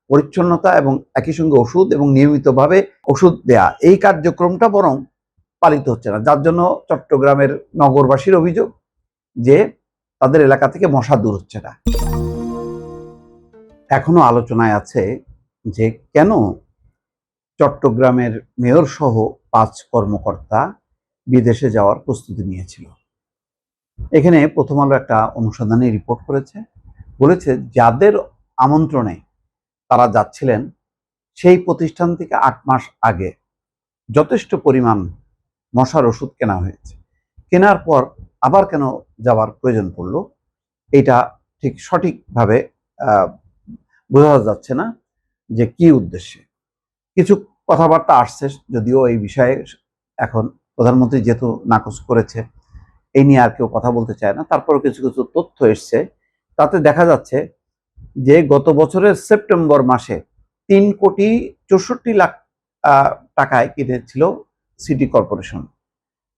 পরিচ্ছন্নতা এবং একই সঙ্গে ওষুধ এবং নিয়মিতভাবে ওষুধ দেয়া, এই কার্যক্রমটা বরং পালিত হচ্ছে না, যার জন্য চট্টগ্রামের নগরবাসীর অভিযোগ যে তাদের এলাকা থেকে মশা দূর হচ্ছে না। এখনো আলোচনায় আছে যে কেন চট্টগ্রামের মেয়র সহ 5 কর্মকর্তা বিদেশে যাওয়ার প্রস্তুতি নিয়েছিল। এখানে প্রথম আলো একটা অনুসন্ধানী রিপোর্ট করেছে, বলেছে যাদের আমন্ত্রণে তারা যাচ্ছিলেন সেই প্রতিষ্ঠান থেকে 8 মাস আগে যথেষ্ট পরিমাণ মশার ওষুধ কেনা হয়েছে। কেনার পর আবার কেন যাওয়ার প্রয়োজন পড়লো, এটা ঠিক সঠিকভাবে বোঝা যাচ্ছে না যে কি উদ্দেশ্যে। কিছু কথাবার্তা আসছে, যদিও এই বিষয়ে এখন প্রধানমন্ত্রী যেহেতু নাকচ করেছে, এই নিয়ে আর কেউ কথা বলতে চায় না। তারপরও কিছু কিছু তথ্য এসছে, তাতে দেখা যাচ্ছে যে গত বছরের সেপ্টেম্বর মাসে 3,64,00,000 টাকায় কিনেছিল সিটি কর্পোরেশন।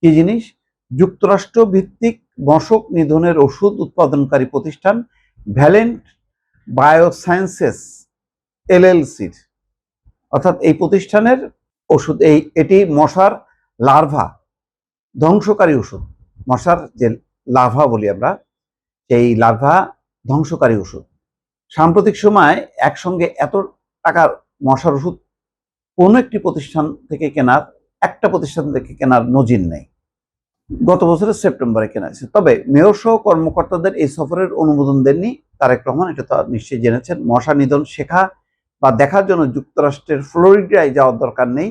কি জিনিস? যুক্তরাষ্ট্র ভিত্তিক মশক নিধনের ওষুধ উৎপাদনকারী প্রতিষ্ঠান ভ্যালেন্ট বায়োসায়েন্সেস এলএলসির, অর্থাৎ এই প্রতিষ্ঠানের ওষুধ। এটি মশার লার্ভা ধ্বংসকারী ওষুধ। মশার যে লার্ভা বলি আমরা, সেই লার্ভা ধ্বংসকারী ওষুধ। সাম্প্রতিক সময় একসঙ্গে এত টাকার মশার ওষুধ কোনো একটি প্রতিষ্ঠান থেকে কেনার নজির নেই। গত বছরের সেপ্টেম্বরে কেনা হয়েছে। তবে মেয়র সহ কর্মকর্তাদের এই সফরের অনুমোদন দেননি তারেক রহমান, এটা তো নিশ্চয়ই জেনেছেন। মশা নিধন শেখা বা দেখার জন্য যুক্তরাষ্ট্রের ফ্লোরিডায় যাওয়ার দরকার নেই,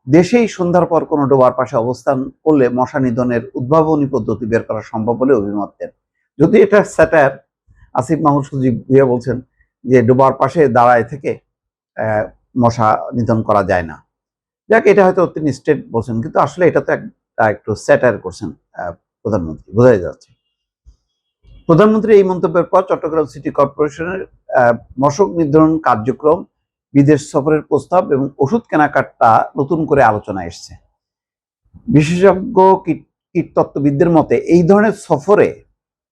দেশেই সন্ধ্যার পর কোনো ডোবার পাশে অবস্থান করলে মশা নিধনের উদ্ভাবনী পদ্ধতি বের করা সম্ভব বলে অভিমত দেন। যদি এটা স্যাটায়ার, আসিফ মাহমুদ সজীব ভুইয়া বলছেন যে ডোবার পাশে দাঁড়ায় থেকে মশা নিধন করা যায় না। যাক, এটা হয়তো তিনি স্টেট বলছেন, কিন্তু আসলে এটা তো একটু স্যাটায়ার করছেন প্রধানমন্ত্রী, বোঝাই যাচ্ছে। প্রধানমন্ত্রী এই মন্তব্যের পর চট্টগ্রাম সিটি কর্পোরেশনের মশক নিধন কার্যক্রম, বিদেশ সফরের প্রস্তাব এবং ওষুধ কেনাকাটা নতুন করে আলোচনায় এসছে। বিশেষজ্ঞ কীটতত্ত্ববিদদের মতে এই ধরনের সফরে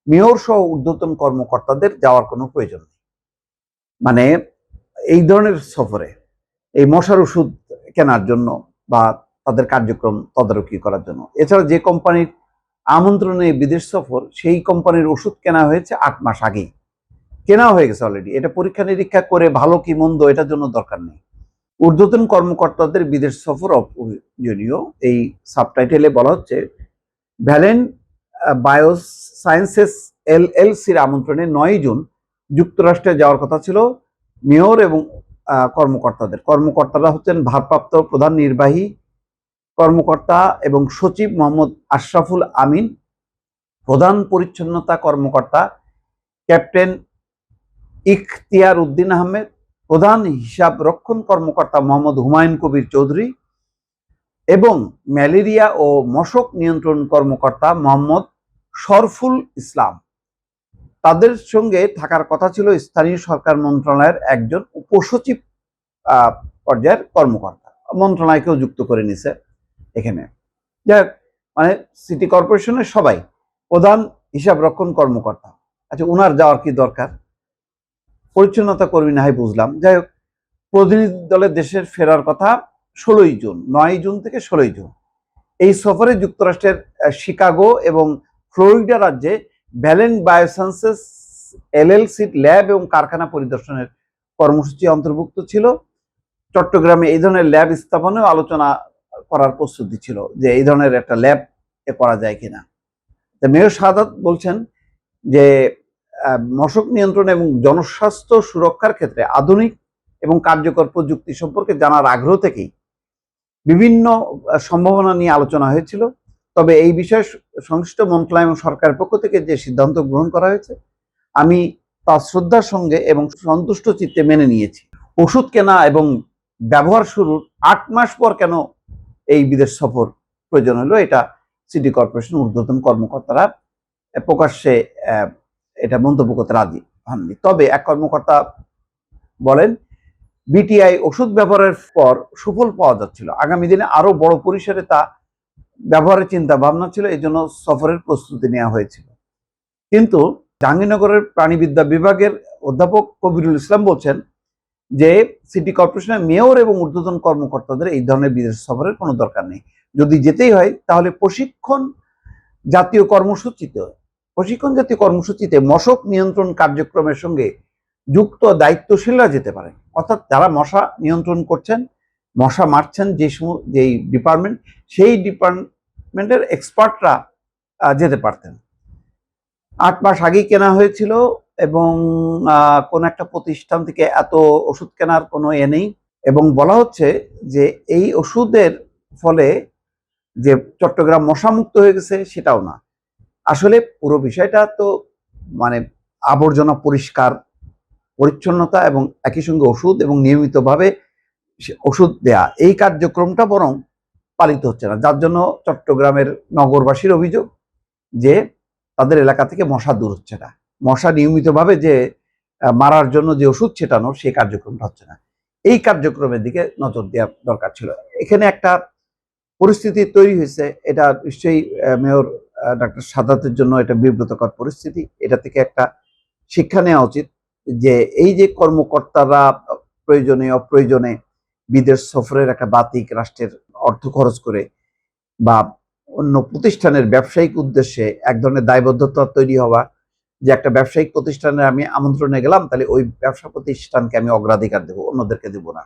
মেয়র সহ ঊর্ধ্বতন কর্মকর্তাদের যাওয়ার কোনো প্রয়োজন নেই। মানে এই ধরনের সফরে এই মশার ওষুধ কেনার জন্য বা তাদের কার্যক্রম তদারকি করার জন্য, এছাড়া যে কোম্পানির আমন্ত্রণে বিদেশ সফর, সেই কোম্পানির ওষুধ কেনা হয়েছে 8 মাস আগেই, কেনা হয়ে গেছে অলরেডি। এটা পরীক্ষা নিরীক্ষা করে ভালো কি মন্দ এটার জন্য দরকার নেই। ঊর্ধ্বতন কর্মকর্তাদের বিদেশ সফর অপ্রয়োজনীয়, এই সাবটাইটেলে বলা হচ্ছে ভ্যালেন্ট বায়োসায়েন্সেস এলএলসির আমন্ত্রণে 9 জুন যুক্তরাষ্ট্রে যাওয়ার কথা ছিল মেয়র এবং কর্মকর্তারা হচ্ছেন ভারপ্রাপ্ত প্রধান নির্বাহী কর্মকর্তা এবং সচিব মোহাম্মদ আশরাফুল আমিন, প্রধান পরিচ্ছন্নতা কর্মকর্তা ক্যাপ্টেন ইখতিয়ার উদ্দিন আহমেদ, প্রধান হিসাব রক্ষণ কর্মকর্তা মোহাম্মদ হুমায়ুন কবির চৌধুরী এবং ম্যালেরিয়া ও মশক নিয়ন্ত্রণ কর্মকর্তা মোহাম্মদ শরফুল ইসলাম। তাদের সঙ্গে থাকার কথা ছিল স্থানীয় সরকার মন্ত্রণালয়ের একজন উপসচিব পর্যায়ের কর্মকর্তা। মন্ত্রণালয়কেও যুক্ত করে নিছে এখানে। যাক, মানে সিটি কর্পোরেশনের সবাই প্রধান হিসাব রক্ষণ কর্মকর্তা। আচ্ছা, উনার যাওয়ার কি দরকার? পরিচ্ছন্নতা কর্মী না হয় বুঝলাম। যাই হোক, প্রতিনিধি দলের দেশের ফেরার কথা 16ই জুন, 9 জুন থেকে 16ই জুন। এই সফরে যুক্তরাষ্ট্রের শিকাগো এবং ফ্লোরিডা রাজ্যে ভ্যালেন্ট বায়োসায়েন্সেস এলএলসির ল্যাব এবং কারখানা পরিদর্শনের কর্মসূচি অন্তর্ভুক্ত ছিল। চট্টগ্রামে এই ধরনের ল্যাব স্থাপনেও আলোচনা করার প্রস্তুতি ছিল, যে এই ধরনের একটা ল্যাব করা যায় কিনা। মেয়র শাহাদাত বলছেন যে মশক নিয়ন্ত্রণ এবং জনস্বাস্থ্য সুরক্ষার ক্ষেত্রে আধুনিক এবং কার্যকর প্রযুক্তি সম্পর্কে জানার আগ্রহ থেকেই বিভিন্ন সম্ভাবনা নিয়ে আলোচনা হয়েছিল। তবে এই বিষয়ে সংশ্লিষ্ট মন্ত্রণালয় এবং সরকারের পক্ষ থেকে যে সিদ্ধান্ত গ্রহণ করা হয়েছে, আমি তা শ্রদ্ধার সঙ্গে এবং সন্তুষ্ট চিত্তে মেনে নিয়েছি। ওষুধ কেনা এবং ব্যবহার শুরুর 8 মাস পর কেন এই বিদেশ সফর প্রয়োজন হলো, এটা সিটি কর্পোরেশন ঊর্ধ্বতন কর্মকর্তারা প্রকাশ্যে এটা মন্তব্য করতে রাজি হননি। তবে এক কর্মকর্তা বলেন, বিটিআই ওষুধ ব্যবহারের পর সুফল পাওয়া যাচ্ছিল, আগামী দিনে আরো বড় পরিসরে তা ব্যবহারের চিন্তা ভাবনা ছিল, এই জন্য সফরের প্রস্তুতি নেওয়া হয়েছিল। কিন্তু জাহাঙ্গীরনগরের প্রাণীবিদ্যা বিভাগের অধ্যাপক কবিরুল ইসলাম বলছেন যে সিটি কর্পোরেশনের মেয়র এবং ঊর্ধ্বতন কর্মকর্তাদের এই ধরনের বিদেশ সফরের কোনো দরকার নেই। যদি যেতেই হয় তাহলে প্রশিক্ষণ জাতীয় কর্মসূচিতে মশক নিয়ন্ত্রণ কার্যক্রমের সঙ্গে যুক্ত দায়িত্বশীলরা যেতে পারেন। অর্থাৎ যারা মশা নিয়ন্ত্রণ করছেন, মশা মারছেন যেই ডিপার্টমেন্ট, সেই ডিপার্টমেন্টের এক্সপার্টরা যেতে পারতেন। 8 মাস আগেই কেনা হয়েছিল এবং কোন একটা প্রতিষ্ঠান থেকে এত ওষুধ কেনার কোনো নেই, এবং বলা হচ্ছে যে এই ওষুধের ফলে যে চট্টগ্রাম মশামুক্ত হয়ে গেছে সেটাও না। আসলে পুরো বিষয়টা তো মানে আবর্জনা পরিষ্কার পরিচ্ছন্নতা এবং একই সঙ্গে ওষুধ এবং নিয়মিতভাবে ওষুধ দেয়া, এই কার্যক্রমটা বরং পালিত হচ্ছে না, যার জন্য চট্টগ্রামের নগরবাসীর অভিযোগ যে তাদের এলাকা থেকে মশা দূর হচ্ছে না। মশা নিয়মিতভাবে যে মারার জন্য যে ওষুধ ছেটানো, সেই কার্যক্রমটা হচ্ছে না। এই কার্যক্রমের দিকে নজর দেওয়া দরকার ছিল। এখানে একটা পরিস্থিতি তৈরি হয়েছে, এটা নিশ্চয়ই মেয়র ডাক্তার সাদাতের জন্য এটা বিব্রতকর পরিস্থিতি। এটা থেকে একটা শিক্ষা নেওয়া উচিত যে এই যে কর্মকর্তারা প্রয়োজনে অপ্রয়োজনে বিদেশ সফরের একটা বাতিক রাষ্ট্রের অর্থ খরচ করে বা অন্য প্রতিষ্ঠানের ব্যবসায়িক উদ্দেশ্যে এক ধরনের দায়বদ্ধতা তৈরি হওয়া, যে একটা ব্যবসায়িক প্রতিষ্ঠানে আমি আমন্ত্রণে গেলাম, তাহলে ওই ব্যবসা প্রতিষ্ঠানকে আমি অগ্রাধিকার দেবো, অন্যদেরকে দেব না।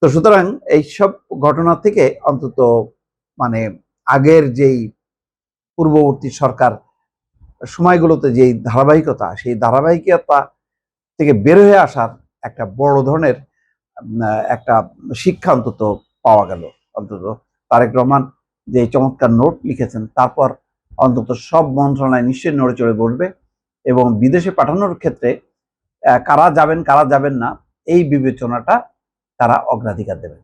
তো সুতরাং এইসব ঘটনা থেকে অন্তত মানে আগের যেই পূর্ববর্তী সরকার সময়গুলোতে যেই ধারাবাহিকতা, সেই ধারাবাহিকতা থেকে বের হয়ে আসার একটা বড় ধরনের একটা শিক্ষা অন্তত পাওয়া গেল। অন্তত তারেক রহমান যে চমৎকার নোট লিখেছেন, তারপর অন্তত সব মন্ত্রণালয় নিশ্চয়ই নড়ে চড়ে বসবে এবং বিদেশে পাঠানোর ক্ষেত্রে কারা যাবেন কারা যাবেন না, এই বিবেচনাটা তারা অগ্রাধিকার দেবেন।